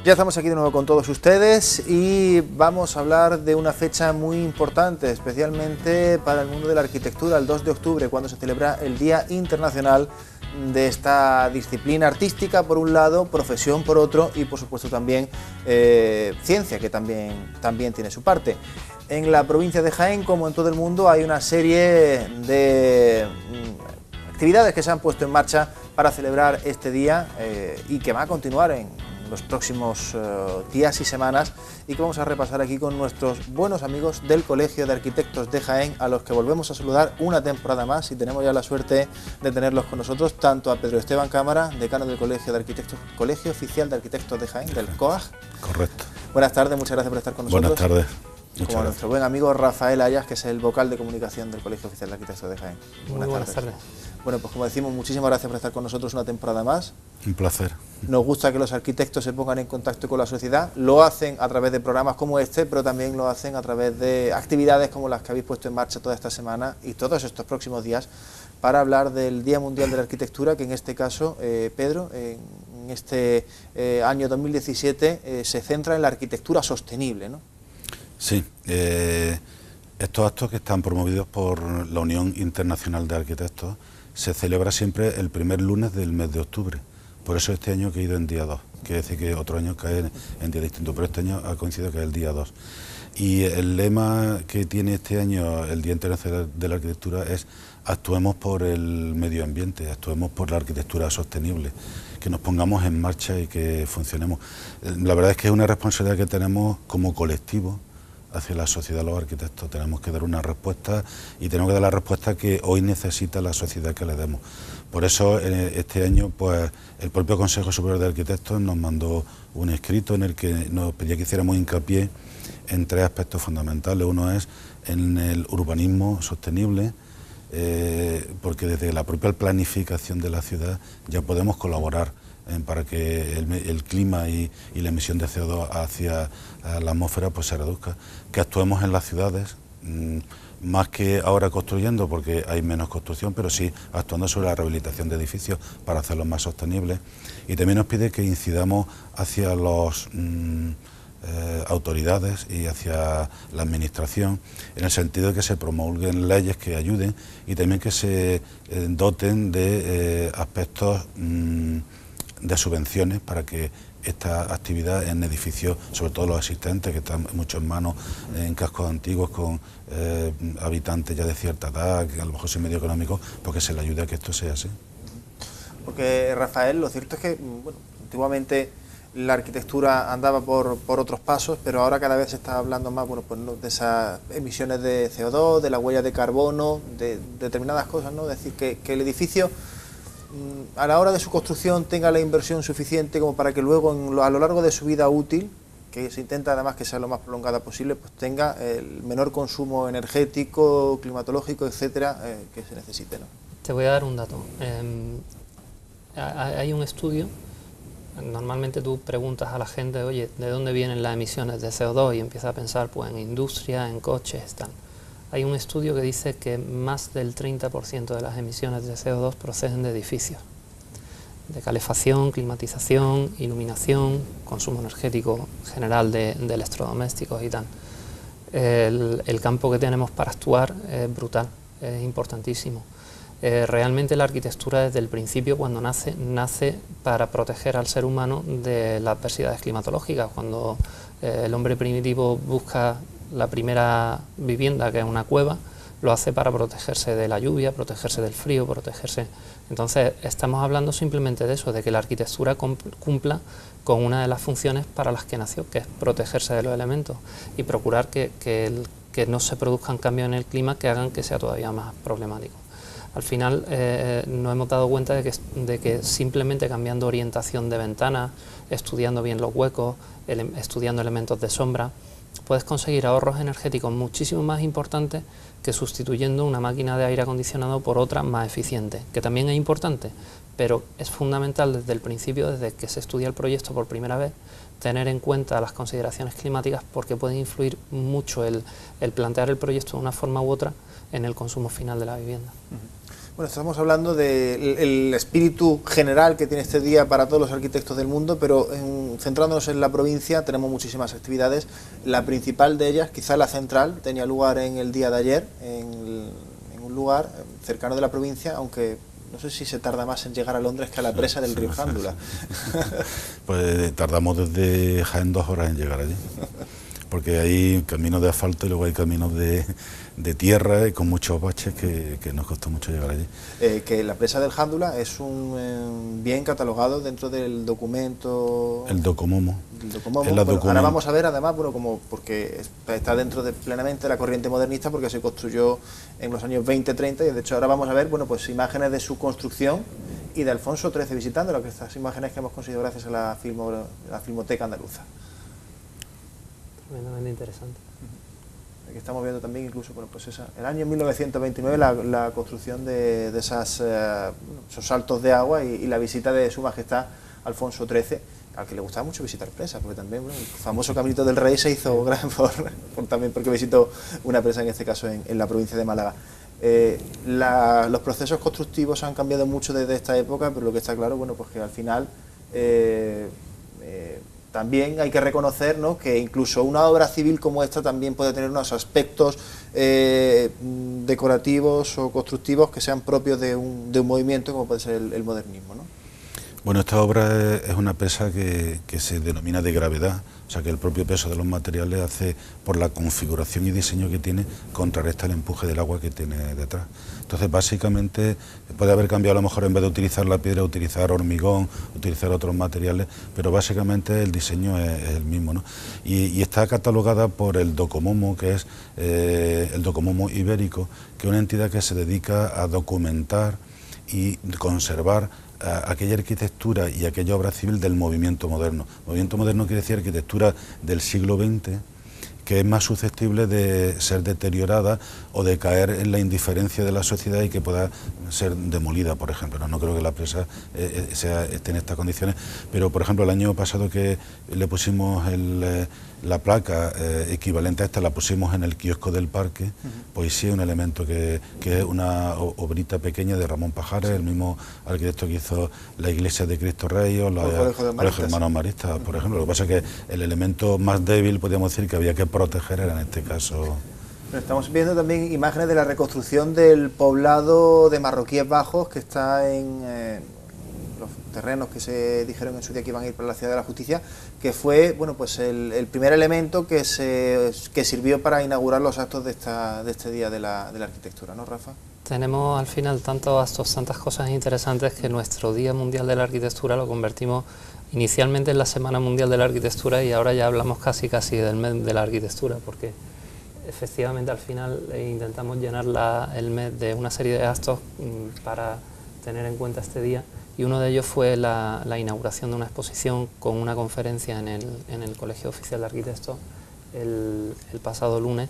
Ya estamos aquí de nuevo con todos ustedes y vamos a hablar de una fecha muy importante, especialmente para el mundo de la arquitectura, el 2 de octubre, cuando se celebra el Día Internacional de esta disciplina artística, por un lado, profesión por otro y, por supuesto, también ciencia, que también tiene su parte. En la provincia de Jaén, como en todo el mundo, hay una serie de actividades que se han puesto en marcha para celebrar este día y que va a continuar en los próximos días y semanas, y que vamos a repasar aquí con nuestros buenos amigos del Colegio de Arquitectos de Jaén, a los que volvemos a saludar una temporada más, y tenemos ya la suerte de tenerlos con nosotros, tanto a Pedro Esteban Cámara, decano del Colegio de Arquitectos, Colegio Oficial de Arquitectos de Jaén, del COAG. Correcto. Buenas tardes, muchas gracias por estar con nosotros. Buenas tardes. Como a nuestro buen amigo Rafael Ayas, que es el vocal de comunicación del Colegio Oficial de Arquitectos de Jaén. Muy buenas tardes. Bueno, pues como decimos, muchísimas gracias por estar con nosotros una temporada más. Un placer. Nos gusta que los arquitectos se pongan en contacto con la sociedad, lo hacen a través de programas como este, pero también lo hacen a través de actividades como las que habéis puesto en marcha toda esta semana y todos estos próximos días para hablar del Día Mundial de la Arquitectura, que en este caso, Pedro, en este año 2017 se centra en la arquitectura sostenible, ¿no? Sí, estos actos, que están promovidos por la Unión Internacional de Arquitectos, se celebra siempre el primer lunes del mes de octubre. Por eso este año que he ido en día 2, quiere decir que otro año cae en día distinto, pero este año ha coincidido que es el día 2. Y el lema que tiene este año el Día Internacional de la Arquitectura es: actuemos por el medio ambiente, actuemos por la arquitectura sostenible, que nos pongamos en marcha y que funcionemos. La verdad es que es una responsabilidad que tenemos como colectivo hacia la sociedad, los arquitectos. Tenemos que dar una respuesta y tenemos que dar la respuesta que hoy necesita la sociedad que le demos. Por eso este año pues el propio Consejo Superior de Arquitectos nos mandó un escrito en el que nos pedía que hiciéramos hincapié en tres aspectos fundamentales. Uno es en el urbanismo sostenible, porque desde la propia planificación de la ciudad ya podemos colaborar para que el clima y la emisión de CO2 hacia la atmósfera pues se reduzca. Que actuemos en las ciudades, más que ahora construyendo, porque hay menos construcción, pero sí actuando sobre la rehabilitación de edificios para hacerlos más sostenibles. Y también nos pide que incidamos hacia las autoridades y hacia la administración, en el sentido de que se promulguen leyes que ayuden y también que se doten de aspectos de subvenciones para que esta actividad en edificios, sobre todo los existentes, que están mucho en manos en cascos antiguos con habitantes ya de cierta edad, que a lo mejor sin medio económico, porque se le ayude a que esto sea así. Porque, Rafael, lo cierto es que bueno, antiguamente la arquitectura andaba por otros pasos, pero ahora cada vez se está hablando más, bueno, pues, ¿no?, de esas emisiones de CO2, de la huella de carbono, de determinadas cosas, ¿no? Es decir, que el edificio a la hora de su construcción tenga la inversión suficiente como para que luego a lo largo de su vida útil, que se intenta además que sea lo más prolongada posible, pues tenga el menor consumo energético, climatológico, etcétera, que se necesite, ¿no? Te voy a dar un dato. Hay un estudio. Normalmente tú preguntas a la gente, oye, ¿de dónde vienen las emisiones de CO2? Y empieza a pensar pues en industria, en coches, tal. Hay un estudio que dice que más del 30% de las emisiones de CO2 proceden de edificios, de calefacción, climatización, iluminación, consumo energético general de electrodomésticos y tal. El campo que tenemos para actuar es brutal, es importantísimo. Realmente la arquitectura desde el principio, cuando nace para proteger al ser humano de las adversidades climatológicas. Cuando el hombre primitivo busca la primera vivienda, que es una cueva, lo hace para protegerse de la lluvia, protegerse del frío, protegerse. Entonces estamos hablando simplemente de eso, de que la arquitectura cumpla con una de las funciones para las que nació, que es protegerse de los elementos y procurar que no se produzcan cambios en el clima que hagan que sea todavía más problemático. Al final nos hemos dado cuenta de que simplemente cambiando orientación de ventanas, estudiando bien los huecos, estudiando elementos de sombra, puedes conseguir ahorros energéticos muchísimo más importantes que sustituyendo una máquina de aire acondicionado por otra más eficiente, que también es importante, pero es fundamental desde el principio, desde que se estudia el proyecto por primera vez, tener en cuenta las consideraciones climáticas, porque puede influir mucho el plantear el proyecto de una forma u otra en el consumo final de la vivienda. Bueno, estamos hablando del espíritu general que tiene este día para todos los arquitectos del mundo, pero centrándonos en la provincia tenemos muchísimas actividades. La principal de ellas, quizás la central, tenía lugar en el día de ayer, en un lugar cercano de la provincia, aunque no sé si se tarda más en llegar a Londres que a la presa del río Jándula. Pues tardamos desde Jaén 2 horas en llegar allí, porque hay caminos de asfalto y luego hay caminos de tierra y con muchos baches que nos costó mucho llegar allí. Que la presa del Jándula es un bien catalogado dentro del documento... El Docomomo. Ahora vamos a ver, además, bueno, porque está dentro de plenamente la corriente modernista, porque se construyó en los años 20-30, y de hecho ahora vamos a ver, bueno, pues imágenes de su construcción y de Alfonso XIII visitándolo, que estas imágenes que hemos conseguido gracias a la Filmoteca Andaluza. Tremendamente interesante. Aquí estamos viendo también incluso, bueno, pues el año 1929 la construcción de esos saltos de agua y la visita de Su Majestad Alfonso XIII, al que le gustaba mucho visitar presas, porque también, bueno, el famoso Caminito del Rey se hizo gran también porque visitó una presa, en este caso en la provincia de Málaga. Los procesos constructivos han cambiado mucho desde esta época, pero lo que está claro, bueno, pues que al final también hay que reconocer, ¿no?, que incluso una obra civil como esta también puede tener unos aspectos decorativos o constructivos que sean propios de un movimiento como puede ser el modernismo, ¿no? Bueno, esta obra es una presa que se denomina de gravedad, o sea que el propio peso de los materiales hace, por la configuración y diseño que tiene, contrarresta el empuje del agua que tiene detrás. Entonces, básicamente, puede haber cambiado a lo mejor, en vez de utilizar la piedra, utilizar hormigón, utilizar otros materiales, pero básicamente el diseño es el mismo, ¿no? Y está catalogada por el Docomomo, que es el Docomomo ibérico, que es una entidad que se dedica a documentar y conservar aquella arquitectura y aquella obra civil del movimiento moderno. Movimiento moderno quiere decir arquitectura del siglo XX, que es más susceptible de ser deteriorada o de caer en la indiferencia de la sociedad y que pueda ser demolida, por ejemplo. No creo que la presa esté en estas condiciones, pero por ejemplo el año pasado que le pusimos la placa equivalente a esta, la pusimos en el kiosco del parque, pues sí es un elemento que es una obrita pequeña de Ramón Pajares, el mismo arquitecto que hizo la iglesia de Cristo Rey o los hermanos maristas, por ejemplo. Lo que pasa es que el elemento más débil, podríamos decir, que había que proteger era en este caso... Estamos viendo también imágenes de la reconstrucción del poblado de Marroquíes Bajos, que está en los terrenos que se dijeron en su día que iban a ir para la Ciudad de la Justicia, que fue, bueno, pues el primer elemento que sirvió para inaugurar los actos de este día de la arquitectura, ¿no, Rafa? Tenemos al final tantos actos, tantas cosas interesantes, que nuestro Día Mundial de la Arquitectura lo convertimos inicialmente en la Semana Mundial de la Arquitectura, y ahora ya hablamos casi del mes de la arquitectura, porque efectivamente al final intentamos llenar el mes de una serie de actos para tener en cuenta este día, y uno de ellos fue la inauguración de una exposición con una conferencia en el Colegio Oficial de Arquitectos el pasado lunes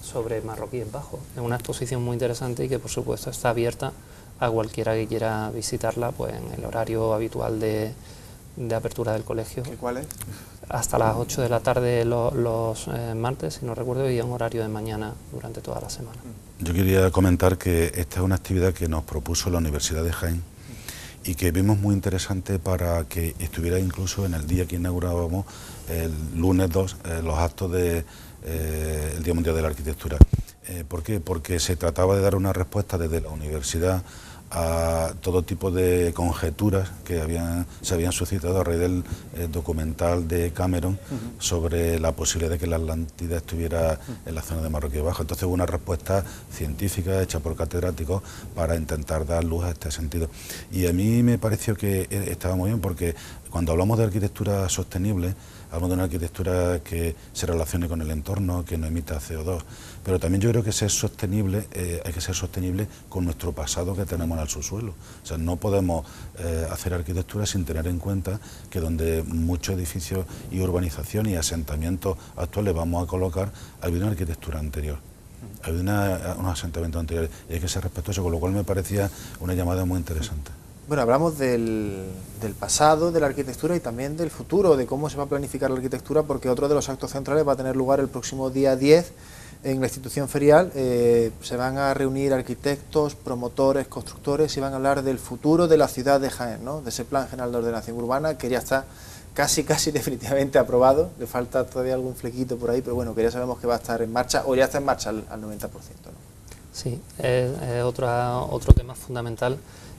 sobre Marroquíes Bajos. Es una exposición muy interesante y que por supuesto está abierta a cualquiera que quiera visitarla, pues en el horario habitual de apertura del colegio. ¿Y cuál es? Hasta las 8 de la tarde los martes, si no recuerdo, y un horario de mañana durante toda la semana. Yo quería comentar que esta es una actividad que nos propuso la Universidad de Jaén y que vimos muy interesante para que estuviera incluso en el día que inaugurábamos, el lunes 2, los actos del Día Mundial de la Arquitectura. ¿Por qué? Porque se trataba de dar una respuesta desde la universidad a todo tipo de conjeturas que se habían suscitado a raíz del documental de Cameron sobre la posibilidad de que la Atlántida estuviera en la zona de Marroquíes Bajos. Entonces hubo una respuesta científica hecha por catedráticos para intentar dar luz a este sentido. Y a mí me pareció que estaba muy bien, porque cuando hablamos de arquitectura sostenible, hablamos de una arquitectura que se relacione con el entorno, que no emita CO2, pero también yo creo que hay que ser sostenible con nuestro pasado que tenemos en el subsuelo. O sea, no podemos hacer arquitectura sin tener en cuenta que donde muchos edificios y urbanización y asentamientos actuales vamos a colocar, ha habido una arquitectura anterior. Ha habido unos asentamientos anteriores y hay que ser respetuoso, con lo cual me parecía una llamada muy interesante. Bueno, hablamos del pasado, de la arquitectura y también del futuro, de cómo se va a planificar la arquitectura, porque otro de los actos centrales va a tener lugar el próximo día 10 en la institución ferial se van a reunir arquitectos, promotores, constructores y van a hablar del futuro de la ciudad de Jaén, ¿no? De ese plan general de ordenación urbana que ya está casi definitivamente aprobado, le falta todavía algún flequito por ahí, pero bueno, que ya sabemos que va a estar en marcha o ya está en marcha al 90%, ¿no? Sí, es otro tema fundamental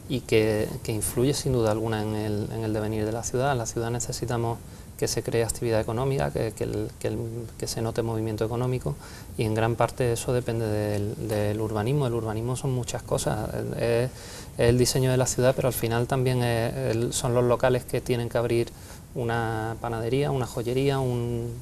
y que influye sin duda alguna en el devenir de la ciudad. En la ciudad necesitamos que se cree actividad económica, que se note movimiento económico, y en gran parte eso depende del urbanismo. El urbanismo son muchas cosas, es el diseño de la ciudad, pero al final también son los locales que tienen que abrir una panadería, una joyería, un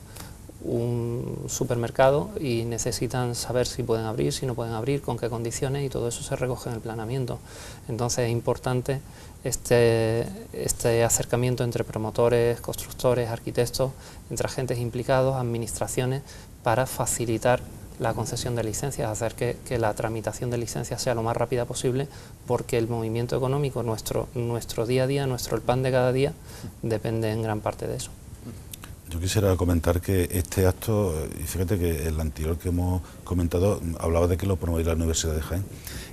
supermercado, y necesitan saber si pueden abrir, si no pueden abrir, con qué condiciones, y todo eso se recoge en el planeamiento. Entonces es importante este acercamiento entre promotores, constructores, arquitectos, entre agentes implicados, administraciones, para facilitar la concesión de licencias, hacer que la tramitación de licencias sea lo más rápida posible, porque el movimiento económico, nuestro día a día, el pan de cada día, depende en gran parte de eso. Yo quisiera comentar que este acto, y fíjate que el anterior que hemos comentado hablaba de que lo promueve la Universidad de Jaén.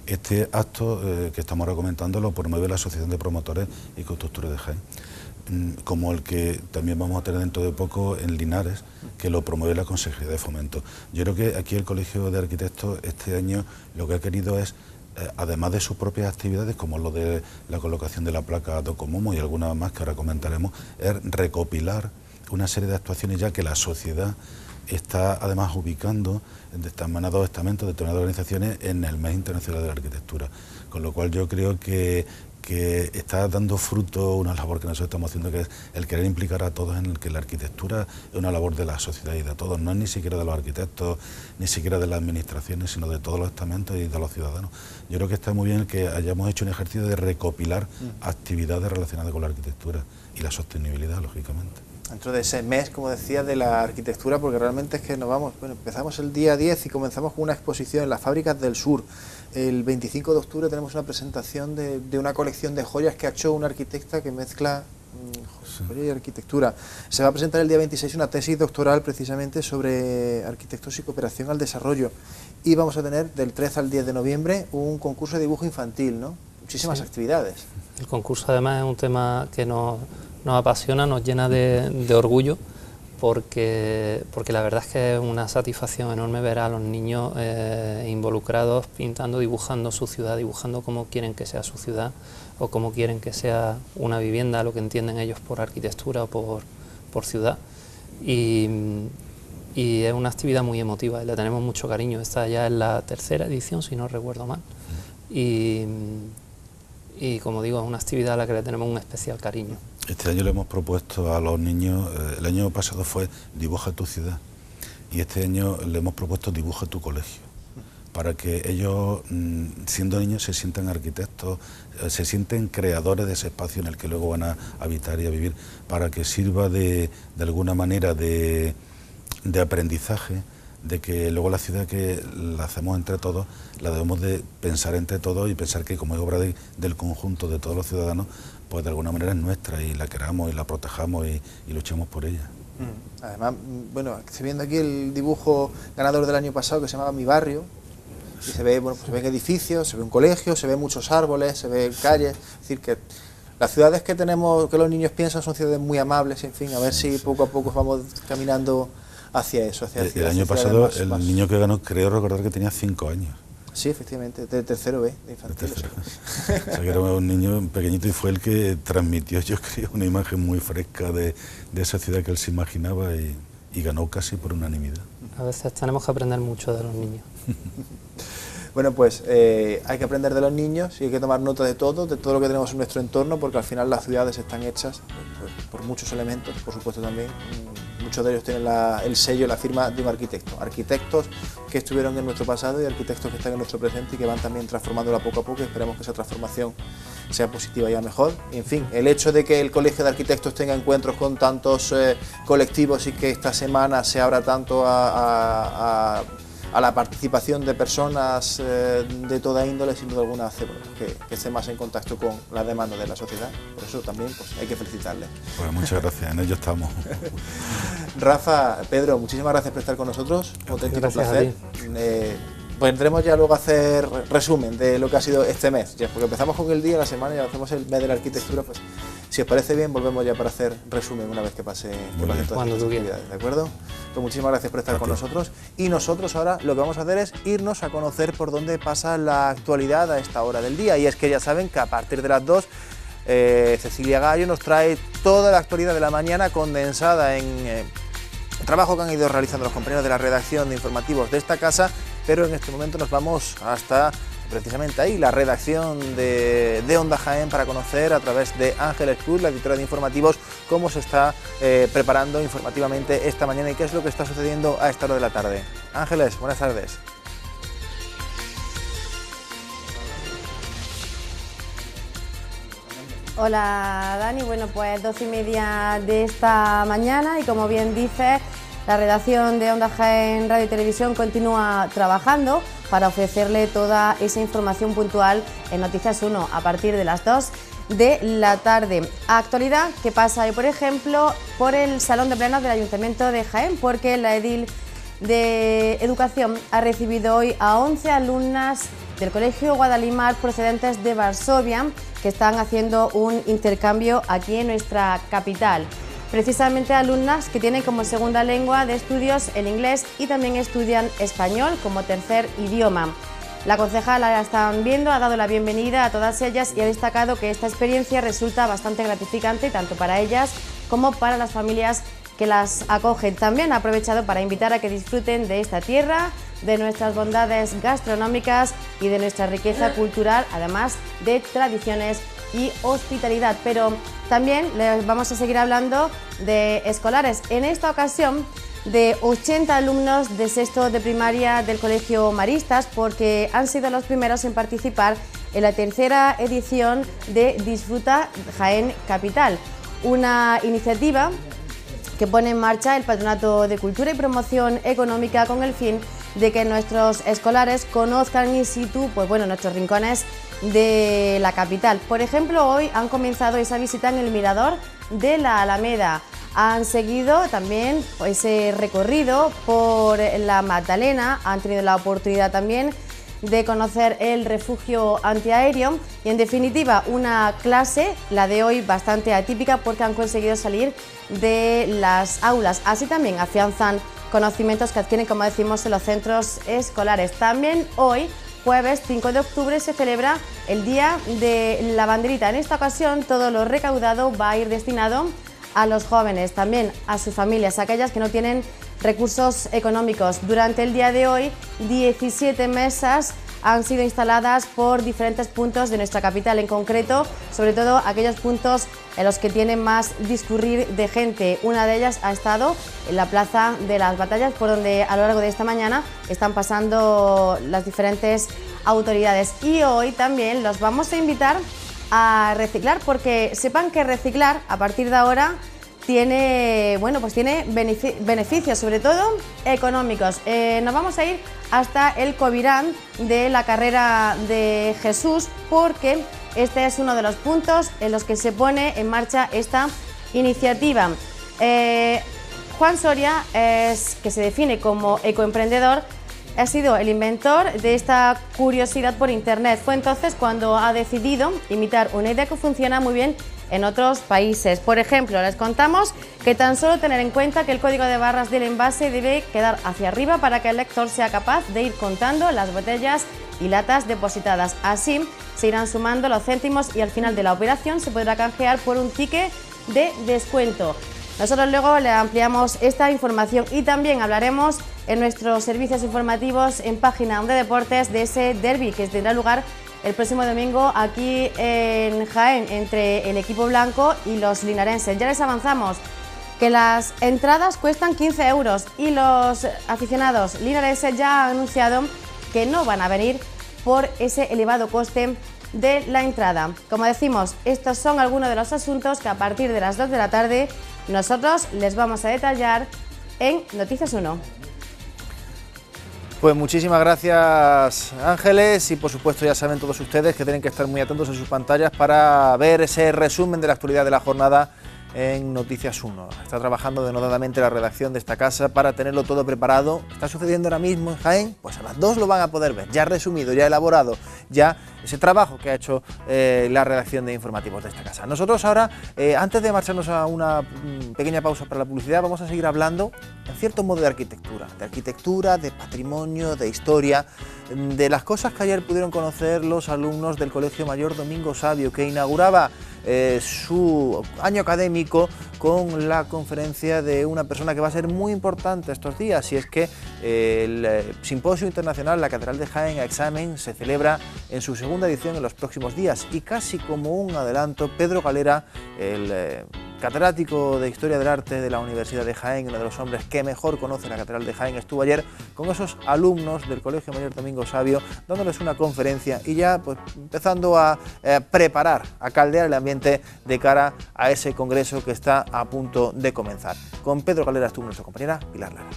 Este acto que estamos ahora comentando lo promueve la Asociación de Promotores y Constructores de Jaén, como el que también vamos a tener dentro de poco en Linares, que lo promueve la Consejería de Fomento. Yo creo que aquí el Colegio de Arquitectos este año lo que ha querido es, además de sus propias actividades, como lo de la colocación de la placa Docomomo y algunas más que ahora comentaremos, es recopilar una serie de actuaciones ya que la sociedad está además ubicando de estas maneras dos estamentos, de determinadas organizaciones, en el Mes Internacional de la Arquitectura, con lo cual yo creo que está dando fruto una labor que nosotros estamos haciendo, que es el querer implicar a todos en el que la arquitectura es una labor de la sociedad y de todos, no es ni siquiera de los arquitectos, ni siquiera de las administraciones, sino de todos los estamentos y de los ciudadanos. Yo creo que está muy bien el que hayamos hecho un ejercicio de recopilar actividades relacionadas con la arquitectura y la sostenibilidad, lógicamente. Dentro de ese mes, como decía, de la arquitectura, porque realmente es que nos vamos, bueno, empezamos el día 10 y comenzamos con una exposición en las Fábricas del Sur. El 25 de octubre tenemos una presentación de una colección de joyas que ha hecho una arquitecta que mezcla joya y arquitectura. Se va a presentar el día 26 una tesis doctoral precisamente sobre arquitectos y cooperación al desarrollo. Y vamos a tener del 13 al 10 de noviembre un concurso de dibujo infantil, ¿no? Muchísimas actividades. El concurso además es un tema que nos apasiona, nos llena de orgullo, porque la verdad es que es una satisfacción enorme ver a los niños involucrados, pintando, dibujando su ciudad, dibujando cómo quieren que sea su ciudad o cómo quieren que sea una vivienda, lo que entienden ellos por arquitectura o por ciudad. Y es una actividad muy emotiva y le tenemos mucho cariño. Esta ya es la tercera edición, si no recuerdo mal. Y como digo, es una actividad a la que le tenemos un especial cariño. Este año le hemos propuesto a los niños, el año pasado fue Dibuja tu ciudad, y este año le hemos propuesto Dibuja tu colegio, para que ellos, siendo niños, se sientan arquitectos, se sienten creadores de ese espacio en el que luego van a habitar y a vivir, para que sirva de alguna manera de aprendizaje, de que luego la ciudad que la hacemos entre todos, la debemos de pensar entre todos y pensar que como es obra del conjunto de todos los ciudadanos, pues de alguna manera es nuestra y la queramos y la protejamos y luchemos por ella. Además, bueno, estoy viendo aquí el dibujo ganador del año pasado que se llamaba Mi Barrio, y se ve, bueno, pues se ven edificios, se ve un colegio, se ven muchos árboles, se ven calles, es decir que las ciudades que tenemos, que los niños piensan, son ciudades muy amables, en fin, a ver si poco a poco vamos caminando hacia eso. El año pasado el niño que ganó, creo recordar que tenía 5 años. Sí, efectivamente, de tercero B, de infantil. O sea, que era un niño pequeñito y fue el que transmitió, yo creo, una imagen muy fresca de esa ciudad que él se imaginaba y ganó casi por unanimidad. A veces tenemos que aprender mucho de los niños. Bueno, pues hay que aprender de los niños y hay que tomar nota de todo lo que tenemos en nuestro entorno, porque al final las ciudades están hechas por muchos elementos, por supuesto también. Muchos de ellos tienen el sello, la firma de un arquitecto. Arquitectos que estuvieron en nuestro pasado y arquitectos que están en nuestro presente y que van también transformándola poco a poco, y esperemos que esa transformación sea positiva y a mejor. Y, en fin, el hecho de que el Colegio de Arquitectos tenga encuentros con tantos colectivos y que esta semana se abra tanto a la participación de personas de toda índole, sin duda alguna hace que esté más en contacto con la demanda de la sociedad. Por eso también pues, hay que felicitarles. Pues muchas gracias, en ello estamos. Rafa, Pedro, muchísimas gracias por estar con nosotros. Un auténtico placer. Pues entremos ya luego a hacer resumen de lo que ha sido este mes, ya, porque empezamos con el día, la semana y ya hacemos el mes de la arquitectura, pues si os parece bien volvemos ya para hacer resumen una vez que pase todas estas actividades, ¿de acuerdo? Pues muchísimas gracias por estar con nosotros y nosotros ahora lo que vamos a hacer es irnos a conocer por dónde pasa la actualidad a esta hora del día, y es que ya saben que a partir de las 2 Cecilia Gallo nos trae toda la actualidad de la mañana condensada en el trabajo que han ido realizando los compañeros de la redacción de informativos de esta casa, pero en este momento nos vamos hasta precisamente ahí, la redacción de Onda Jaén, para conocer a través de Ángeles Cruz, la editora de informativos, cómo se está preparando informativamente esta mañana y qué es lo que está sucediendo a esta hora de la tarde. Ángeles, buenas tardes. Hola Dani, bueno pues 12:30 de esta mañana y como bien dices, la redacción de Onda Jaén Radio y Televisión continúa trabajando para ofrecerle toda esa información puntual en Noticias 1 a partir de las 2 de la tarde. Actualidad que pasa hoy, por ejemplo, por el Salón de Plenos del Ayuntamiento de Jaén, porque la edil de Educación ha recibido hoy a 11 alumnas del Colegio Guadalimar procedentes de Varsovia que están haciendo un intercambio aquí en nuestra capital. Precisamente alumnas que tienen como segunda lengua de estudios el inglés y también estudian español como tercer idioma. La concejala, la están viendo, ha dado la bienvenida a todas ellas y ha destacado que esta experiencia resulta bastante gratificante tanto para ellas como para las familias que las acogen. También ha aprovechado para invitar a que disfruten de esta tierra, de nuestras bondades gastronómicas y de nuestra riqueza cultural, además de tradiciones y hospitalidad. Pero también les vamos a seguir hablando de escolares, en esta ocasión de 80 alumnos de sexto de primaria del Colegio Maristas, porque han sido los primeros en participar en la tercera edición de Disfruta Jaén Capital, una iniciativa que pone en marcha el Patronato de Cultura y Promoción Económica con el fin de que nuestros escolares conozcan in situ nuestros rincones de la capital. Por ejemplo, hoy han comenzado esa visita en el Mirador de la Alameda. Han seguido también ese recorrido por la Magdalena, han tenido la oportunidad también de conocer el refugio antiaéreo y en definitiva una clase, la de hoy, bastante atípica porque han conseguido salir de las aulas. Así también afianzan conocimientos que adquieren, como decimos, en los centros escolares. También hoy, jueves 5 de octubre, se celebra el Día de la Banderita. En esta ocasión todo lo recaudado va a ir destinado a los jóvenes, también a sus familias, aquellas que no tienen recursos económicos. Durante el día de hoy, 17 mesas han sido instaladas por diferentes puntos de nuestra capital, en concreto, sobre todo aquellos puntos en los que tienen más discurrir de gente. Una de ellas ha estado en la Plaza de las Batallas, por donde a lo largo de esta mañana están pasando las diferentes autoridades. Y hoy también los vamos a invitar a reciclar, porque sepan que reciclar a partir de ahora tiene, tiene beneficios, sobre todo económicos. Nos vamos a ir hasta el Covirán de la Carrera de Jesús, porque este es uno de los puntos en los que se pone en marcha esta iniciativa. Juan Soria, que se define como ecoemprendedor, ha sido el inventor de esta curiosidad por internet. Fue entonces cuando ha decidido imitar una idea que funciona muy bien en otros países. Por ejemplo, les contamos que tan solo tener en cuenta que el código de barras del envase debe quedar hacia arriba para que el lector sea capaz de ir contando las botellas y latas depositadas. Así se irán sumando los céntimos y al final de la operación se podrá canjear por un ticket de descuento. Nosotros luego le ampliamos esta información y también hablaremos en nuestros servicios informativos en Página de Deportes de ese derbi que tendrá lugar el próximo domingo aquí en Jaén entre el equipo blanco y los linarenses. Ya les avanzamos que las entradas cuestan 15 euros y los aficionados linarenses ya han anunciado que no van a venir por ese elevado coste de la entrada. Como decimos, estos son algunos de los asuntos que a partir de las 2 de la tarde nosotros les vamos a detallar en Noticias 1. Pues muchísimas gracias, Ángeles, y por supuesto ya saben todos ustedes que tienen que estar muy atentos a sus pantallas para ver ese resumen de la actualidad de la jornada en Noticias 1. Está trabajando denodadamente la redacción de esta casa para tenerlo todo preparado. ¿Está sucediendo ahora mismo en Jaén? Pues a las 2 lo van a poder ver, ya resumido, ya elaborado, ya ese trabajo que ha hecho la redacción de informativos de esta casa. Nosotros ahora, antes de marcharnos a una pequeña pausa para la publicidad, vamos a seguir hablando, en cierto modo, de arquitectura, de patrimonio, de historia, de las cosas que ayer pudieron conocer los alumnos del Colegio Mayor Domingo Savio, que inauguraba su año académico con la conferencia de una persona que va a ser muy importante estos días, y es que el Simposio Internacional La Catedral de Jaén a Examen se celebra en su segunda edición en los próximos días, y casi como un adelanto, Pedro Galera, el catedrático de Historia del Arte de la Universidad de Jaén, uno de los hombres que mejor conoce la Catedral de Jaén, estuvo ayer con esos alumnos del Colegio Mayor Domingo Savio dándoles una conferencia y ya pues empezando a preparar, a caldear el ambiente de cara a ese congreso que está a punto de comenzar. Con Pedro Galera estuvo nuestra compañera Pilar Lara.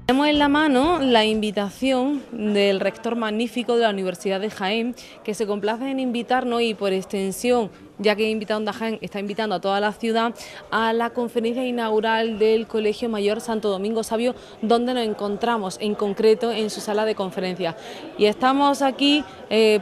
Tenemos en la mano la invitación del rector magnífico de la Universidad de Jaén, que se complace en invitarnos y por extensión, ya que Onda Jaén está invitando a toda la ciudad, a la conferencia inaugural del Colegio Mayor Santo Domingo Savio, donde nos encontramos en concreto en su sala de conferencias. Y estamos aquí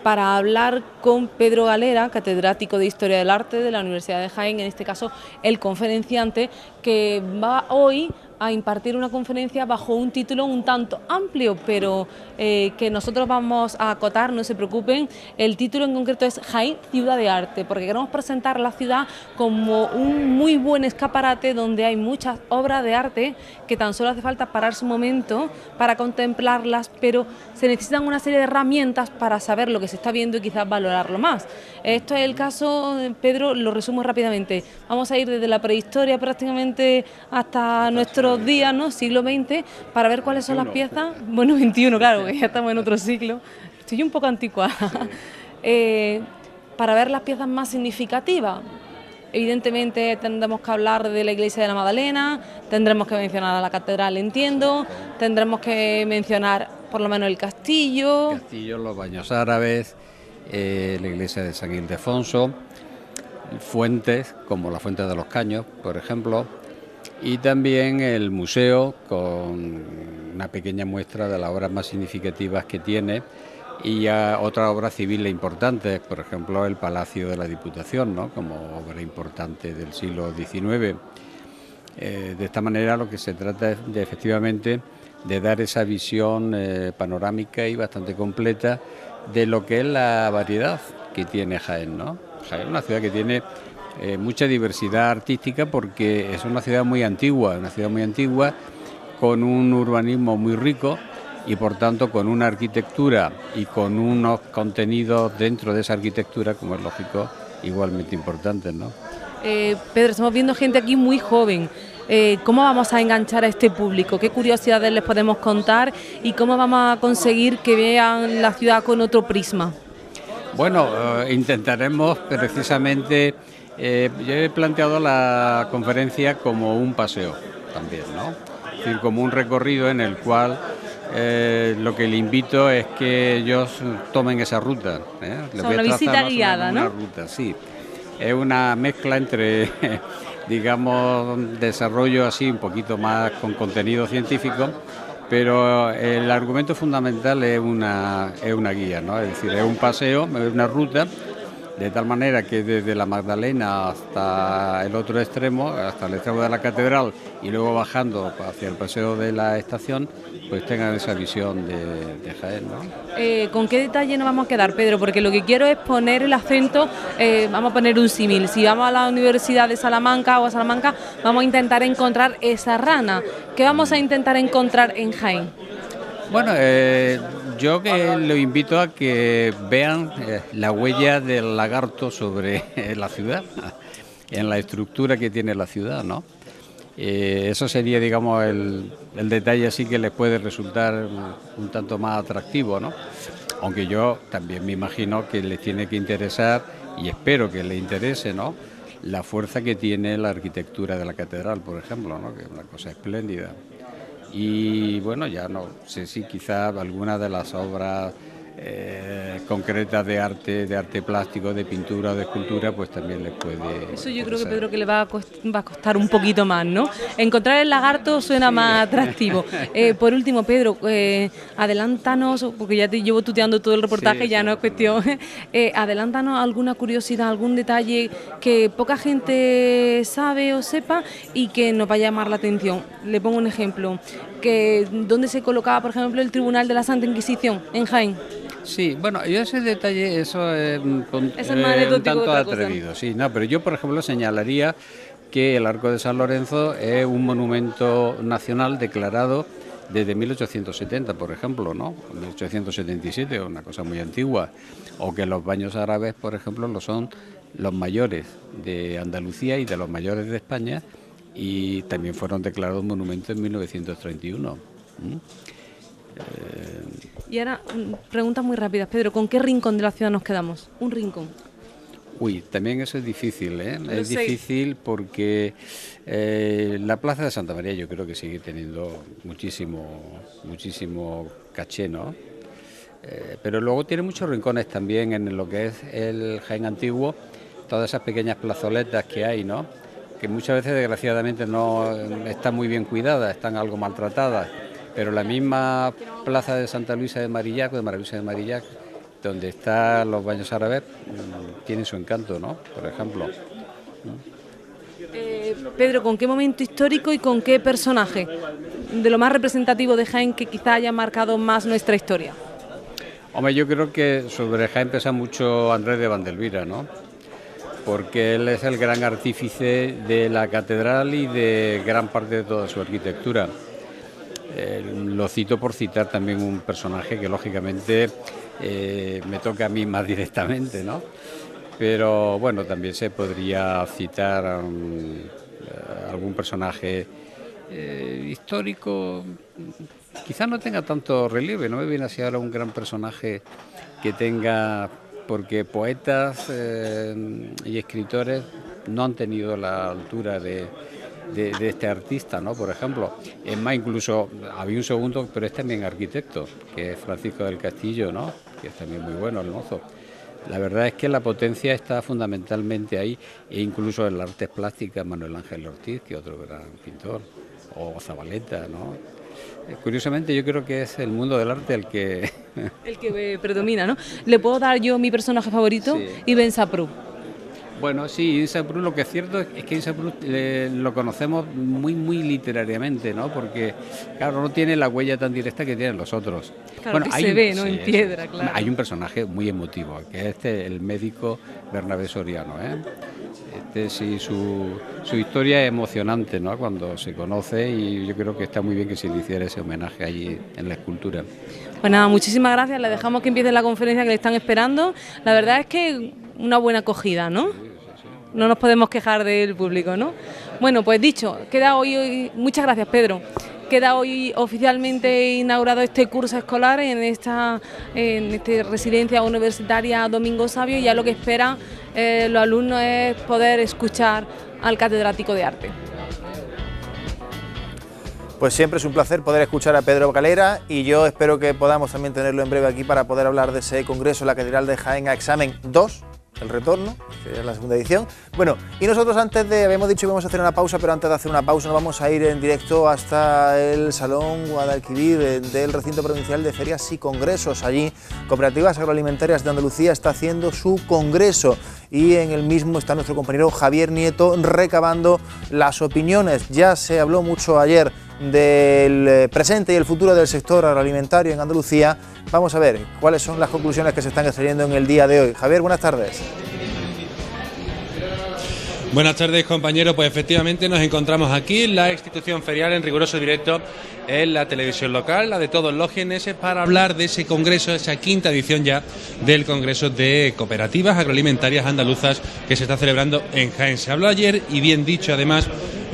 para hablar con Pedro Galera, catedrático de Historia del Arte de la Universidad de Jaén, en este caso el conferenciante, que va hoy a impartir una conferencia bajo un título un tanto amplio, pero que nosotros vamos a acotar, no se preocupen. El título en concreto es Jaén, Ciudad de Arte, porque queremos presentar la ciudad como un muy buen escaparate donde hay muchas obras de arte que tan solo hace falta pararse un momento para contemplarlas, pero se necesitan una serie de herramientas para saber lo que se está viendo y quizás valorarlo más. Esto es el caso, Pedro, lo resumo rápidamente. Vamos a ir desde la prehistoria prácticamente hasta nuestros días, ¿no? Siglo XX, para ver cuáles son las piezas. Bueno, XXI, claro, que ya estamos en otro siglo. Estoy un poco anticuada. Para ver las piezas más significativas. Evidentemente tendremos que hablar de la iglesia de la Magdalena, tendremos que mencionar a la catedral, entiendo, tendremos que mencionar por lo menos el castillo. El castillo, los baños árabes, la iglesia de San Ildefonso, fuentes como la Fuente de los Caños, por ejemplo, y también el museo con una pequeña muestra de las obras más significativas que tiene y otras obras civiles importantes, por ejemplo el Palacio de la Diputación, ¿no?, como obra importante del siglo XIX. De esta manera lo que se trata es de efectivamente de dar esa visión panorámica y bastante completa de lo que es la variedad que tiene Jaén, ¿no? Jaén es una ciudad que tiene mucha diversidad artística porque es una ciudad muy antigua, con un urbanismo muy rico y por tanto con una arquitectura y con unos contenidos dentro de esa arquitectura, como es lógico, igualmente importantes, ¿no? Pedro, estamos viendo gente aquí muy joven. ¿Cómo vamos a enganchar a este público? ¿Qué curiosidades les podemos contar? ¿Y cómo vamos a conseguir que vean la ciudad con otro prisma? Bueno, intentaremos precisamente... yo he planteado la conferencia como un paseo también, ¿no? Es decir, como un recorrido en el cual lo que le invito es que ellos tomen esa ruta. Es una visita guiada, ¿no? Una ruta, sí. Es una mezcla entre, digamos, desarrollo así un poquito más con contenido científico, pero el argumento fundamental es una guía, ¿no? Es decir, es un paseo, es una ruta, de tal manera que desde la Magdalena hasta el otro extremo, hasta el extremo de la catedral y luego bajando hacia el paseo de la estación, pues tengan esa visión de Jaén, ¿no? ¿Con qué detalle nos vamos a quedar, Pedro? Porque lo que quiero es poner el acento, vamos a poner un símil. Si vamos a la Universidad de Salamanca o a Salamanca, vamos a intentar encontrar esa rana. ¿Qué vamos a intentar encontrar en Jaén? Bueno, yo que lo invito a que vean la huella del lagarto sobre la ciudad, en la estructura que tiene la ciudad, ¿no? Eso sería, digamos, el detalle así que les puede resultar un tanto más atractivo, ¿no? Aunque yo también me imagino que les tiene que interesar, y espero que les interese, ¿no?, la fuerza que tiene la arquitectura de la catedral, por ejemplo, ¿no?, que es una cosa espléndida. Y bueno, ya no sé si quizás algunas de las obras concretas de arte plástico, de pintura o de escultura, pues también les puede Eso yo interesar. creo que, Pedro, que le va a costar un poquito más, ¿no? Encontrar el lagarto suena más atractivo. Por último, Pedro, adelántanos, porque ya te llevo tuteando todo el reportaje, Sí, ya sí, no es cuestión, adelántanos alguna curiosidad, algún detalle que poca gente sabe o sepa y que nos va a llamar la atención. Le pongo un ejemplo, que ¿dónde se colocaba, por ejemplo, el Tribunal de la Santa Inquisición? En Jaén. Sí, bueno, yo ese detalle, eso es Eso es más un anecdótico que tanto otra cosa. atrevido, sí, no, pero yo, por ejemplo, señalaría que el Arco de San Lorenzo es un monumento nacional declarado desde 1870, por ejemplo, ¿no? 1877, una cosa muy antigua, o que los baños árabes, por ejemplo, lo son los mayores de Andalucía y de los mayores de España, y también fueron declarados monumentos en 1931. Y ahora, preguntas muy rápidas, Pedro, ¿con qué rincón de la ciudad nos quedamos? Un rincón. Uy, también eso es difícil, ¿eh? Lo Es sé. difícil porque la Plaza de Santa María yo creo que sigue teniendo muchísimo caché, ¿no? Pero luego tiene muchos rincones también en lo que es el Jaén antiguo, todas esas pequeñas plazoletas que hay, ¿no? Que muchas veces desgraciadamente no están muy bien cuidadas, están algo maltratadas, pero la misma Plaza de Santa Luisa de Marillac, de María Luisa de Marillac, donde están los baños árabes, tiene su encanto, ¿no? Por ejemplo. Pedro, ¿con qué momento histórico y con qué personaje de lo más representativo de Jaén que quizá haya marcado más nuestra historia? Hombre, yo creo que sobre Jaén pesa mucho Andrés de Vandelvira, ¿no? Porque él es el gran artífice de la catedral y de gran parte de toda su arquitectura. Lo cito por citar también un personaje que lógicamente me toca a mí más directamente, ¿no? Pero bueno, también se podría citar a algún personaje histórico, quizás no tenga tanto relieve, no me viene así ahora un gran personaje que tenga, porque poetas y escritores no han tenido la altura de este artista, ¿no? Por ejemplo, es más, incluso había un segundo, pero es también arquitecto, que es Francisco del Castillo, ¿no? Que es también muy bueno, el mozo. La verdad es que la potencia está fundamentalmente ahí, e incluso en las artes plásticas, Manuel Ángel Ortiz, que es otro gran pintor, o Zabaleta, ¿no? Curiosamente yo creo que es el mundo del arte el que... El que predomina, ¿no? ¿Le puedo dar yo mi personaje favorito? Sí. Ibn Saprou. Bueno, sí, Ibn Saprou, lo que es cierto es que Ibn Saprou lo conocemos muy literariamente, ¿no? Porque, claro, no tiene la huella tan directa que tienen los otros. Claro, que se ve, ¿no? En piedra, claro. Hay un personaje muy emotivo, que es el médico Bernabé Soriano, ¿eh? Sí, su historia es emocionante, ¿no? Cuando se conoce, y yo creo que está muy bien que se le hiciera ese homenaje allí en la escultura. Pues nada, muchísimas gracias, le dejamos que empiece la conferencia que le están esperando. La verdad es que una buena acogida, ¿no? No nos podemos quejar del público, ¿no? Bueno, pues dicho, queda hoy, muchas gracias, Pedro. Queda hoy oficialmente inaugurado este curso escolar en esta residencia universitaria Domingo Savio, y ya lo que esperan los alumnos es poder escuchar al catedrático de arte. Pues siempre es un placer poder escuchar a Pedro Calera, y yo espero que podamos también tenerlo en breve aquí para poder hablar de ese congreso en la Catedral de Jaén a examen 2, el retorno, que es la segunda edición. Bueno, y nosotros habíamos dicho que íbamos a hacer una pausa, pero antes de hacer una pausa nos vamos a ir en directo hasta el Salón Guadalquivir del Recinto Provincial de Ferias y Congresos. Allí, Cooperativas Agroalimentarias de Andalucía está haciendo su congreso, y en el mismo está nuestro compañero Javier Nieto recabando las opiniones. Ya se habló mucho ayer del presente y el futuro del sector agroalimentario en Andalucía. Vamos a ver cuáles son las conclusiones que se están extrayendo en el día de hoy. Javier, buenas tardes. Buenas tardes, compañeros. Pues efectivamente nos encontramos aquí en la institución ferial en riguroso directo en la televisión local, la de todos los jieneses, para hablar de ese congreso, esa quinta edición ya del Congreso de Cooperativas Agroalimentarias Andaluzas que se está celebrando en Jaén. Se habló ayer, y bien dicho además,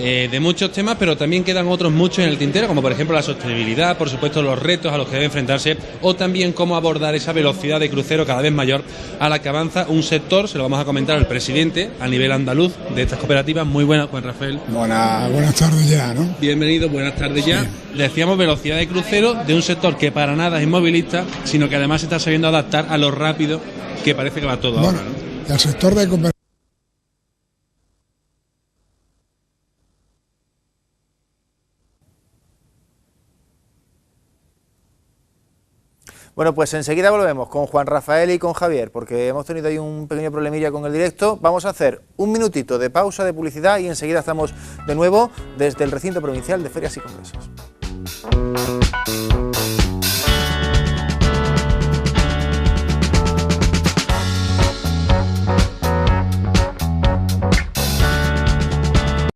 de muchos temas, pero también quedan otros muchos en el tintero, como por ejemplo la sostenibilidad, por supuesto los retos a los que debe enfrentarse, o también cómo abordar esa velocidad de crucero cada vez mayor a la que avanza un sector. Se lo vamos a comentar al presidente a nivel andaluz de estas cooperativas. Muy buenas, Juan Rafael. Buenas tardes ya, ¿no? Bienvenido, buenas tardes ya. Decíamos velocidad de crucero de un sector que para nada es inmovilista, sino que además se está sabiendo adaptar a lo rápido que parece que va todo ahora, ¿no? El sector de cooperativas. Bueno, pues enseguida volvemos con Juan Rafael y con Javier, porque hemos tenido ahí un pequeño problemilla con el directo. Vamos a hacer un minutito de pausa de publicidad y enseguida estamos de nuevo desde el recinto provincial de Ferias y Congresos.